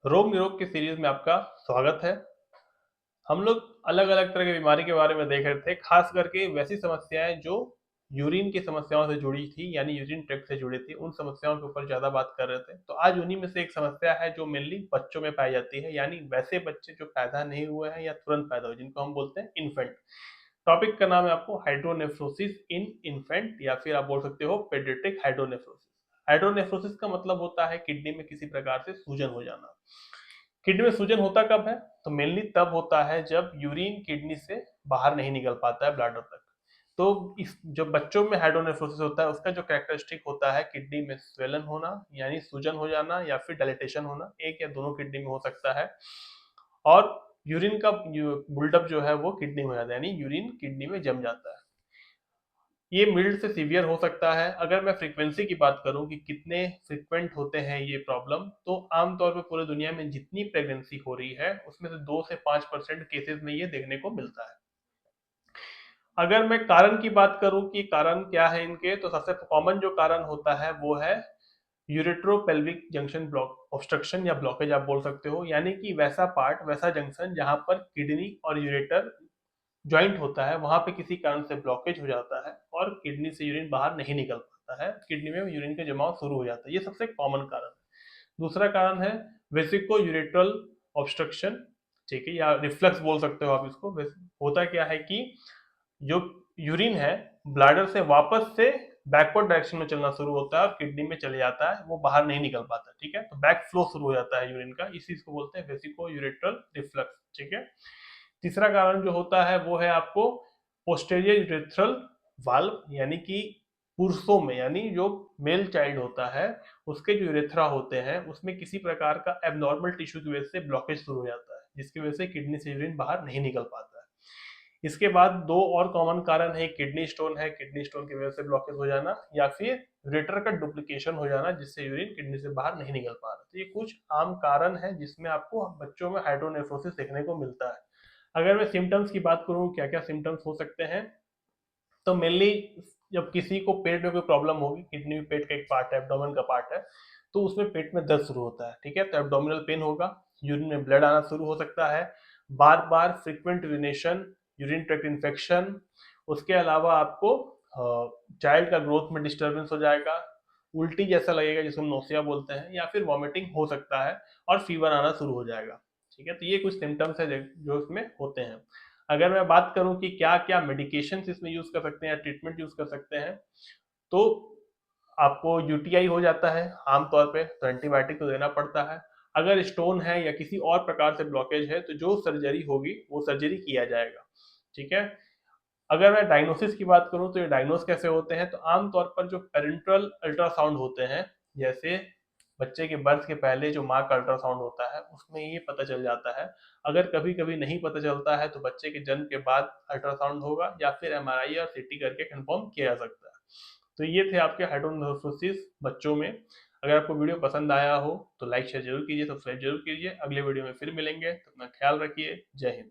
रोग निरोग की सीरीज में आपका स्वागत है। हम लोग अलग अलग तरह की बीमारी के बारे में देख रहे थे, खास करके वैसी समस्याएं जो यूरिन की समस्याओं से जुड़ी थी, यानी यूरिन ट्रैक्ट से जुड़ी थी, उन समस्याओं के ऊपर ज्यादा बात कर रहे थे। तो आज उन्हीं में से एक समस्या है जो मेनली बच्चों में पाई जाती है, यानी वैसे बच्चे जो पैदा नहीं हुए हैं या तुरंत पैदा हुए, जिनको हम बोलते हैं इन्फेंट। टॉपिक का नाम है आपको हाइड्रोनेफ्रोसिस इन इन्फेंट, या फिर आप बोल सकते हो पेडियाट्रिक हाइड्रोनेफ्रोसिस। हाइड्रोनेफ्रोसिस का मतलब होता है किडनी में किसी प्रकार से सूजन हो जाना। किडनी में सूजन होता कब है? तो मेनली तब होता है जब यूरिन किडनी से बाहर नहीं निकल पाता है ब्लैडर तक। तो इस जो बच्चों में हाइड्रोनेफ्रोसिस होता है उसका जो कैरेक्टरिस्टिक होता है किडनी में स्वेलन होना, यानी सूजन हो जाना, या फिर डायलिटेशन होना, एक या दोनों किडनी में हो सकता है। और यूरिन का बुल्डअप जो है वो किडनी में हो जाता है, यानी यूरिन किडनी में जम जाता है। ये मिल्ड से सीवियर हो सकता है। अगर मैं फ्रीक्वेंसी की बात करूं कि कितने फ्रीक्वेंट होते हैं ये प्रॉब्लम, तो आमतौर पे पूरे दुनिया में जितनी प्रेगनेंसी हो रही है उसमें से 2 से 5% केसेस में ये देखने को मिलता है। अगर मैं कारण की बात करूं कि कारण क्या है इनके, तो सबसे कॉमन जो कारण होता है वो है यूरेट्रोपेल्विक जंक्शन ब्लॉक ऑब्स्ट्रक्शन या ब्लॉकेज आप बोल सकते हो, यानी कि वैसा पार्ट, वैसा जंक्शन जहां पर किडनी और यूरेटर ज्वाइंट होता है, वहां पे किसी कारण से ब्लॉकेज हो जाता है और किडनी से यूरिन बाहर नहीं निकल पाता है, किडनी में यूरिन का जमाव शुरू हो जाता है। ये सबसे कॉमन कारण है। दूसरा कारण है वेसिको यूरेट्रल ऑब्स्ट्रक्शन, ठीक है, या रिफ्लक्स बोल सकते हो आप इसको। होता क्या है कि जो यूरिन है ब्लैडर से वापस से बैकवर्ड डायरेक्शन में चलना शुरू होता है और किडनी में चले जाता है, वो बाहर नहीं निकल पाता। ठीक है, तो बैक फ्लो शुरू हो जाता है यूरिन का, इसी को बोलते हैं वेसिको यूरेट्रल रिफ्लक्स। ठीक है। तीसरा कारण जो होता है वो है आपको पोस्टेरियर यूरेथ्रल वाल्व, यानी कि पुरुषों में, यानी जो मेल चाइल्ड होता है उसके जो यूरेथ्रा होते हैं उसमें किसी प्रकार का एबनॉर्मल टिश्यू की वजह से ब्लॉकेज शुरू हो जाता है, जिसकी वजह से किडनी से यूरिन बाहर नहीं निकल पाता है। इसके बाद दो और कॉमन कारण है, किडनी स्टोन है, किडनी स्टोन की वजह से ब्लॉकेज हो जाना, या फिर यूरेटर का डुप्लीकेशन हो जाना जिससे यूरिन किडनी से बाहर नहीं निकल पा रहा। तो ये कुछ आम कारण है जिसमें आपको बच्चों में हाइड्रोनेफ्रोसिस देखने को मिलता है। अगर मैं सिम्टम्स की बात करूं क्या क्या सिम्टम्स हो सकते हैं, तो मेनली जब किसी को पेट में कोई प्रॉब्लम होगी, किडनी भी पेट का एक पार्ट है, एब्डोमेन का पार्ट है, तो उसमें पेट में दर्द शुरू होता है। ठीक है, तो एब्डोमिनल पेन होगा, यूरिन में ब्लड आना शुरू हो सकता है, बार बार frequent urination, urine tract infection. उसके अलावा आपको चाइल्ड का ग्रोथ में डिस्टर्बेंस हो जाएगा, उल्टी जैसा लगेगा जिसको हम नोसिया बोलते हैं, या फिर वॉमिटिंग हो सकता है, और फीवर आना शुरू हो जाएगा। ठीक है, तो ये कुछ सिम्टम्स है जो इसमें होते हैं। अगर मैं बात करूं कि क्या क्या मेडिकेशन इसमें यूज कर सकते हैं या ट्रीटमेंट यूज कर सकते हैं, तो आपको यूटीआई हो जाता है आमतौर पे तो एंटीबायोटिक तो देना पड़ता है। अगर स्टोन है या किसी और प्रकार से ब्लॉकेज है तो जो सर्जरी होगी वो सर्जरी किया जाएगा। ठीक है। अगर मैं डायग्नोसिस की बात करूं तो ये डायग्नोस कैसे होते हैं, तो आमतौर पर जो पेरेंट्रल अल्ट्रासाउंड होते हैं, जैसे बच्चे के बर्थ के पहले जो माँ का अल्ट्रासाउंड होता है उसमें ये पता चल जाता है। अगर कभी कभी नहीं पता चलता है तो बच्चे के जन्म के बाद अल्ट्रासाउंड होगा, या फिर एमआरआई और सीटी करके कंफर्म किया जा सकता है। तो ये थे आपके हाइड्रोनेफ्रोसिस बच्चों में। अगर आपको वीडियो पसंद आया हो तो लाइक शेयर जरूर कीजिए, सब्सक्राइब जरूर कीजिए। अगले वीडियो में फिर मिलेंगे, तो अपना ख्याल रखिए। जय हिंद।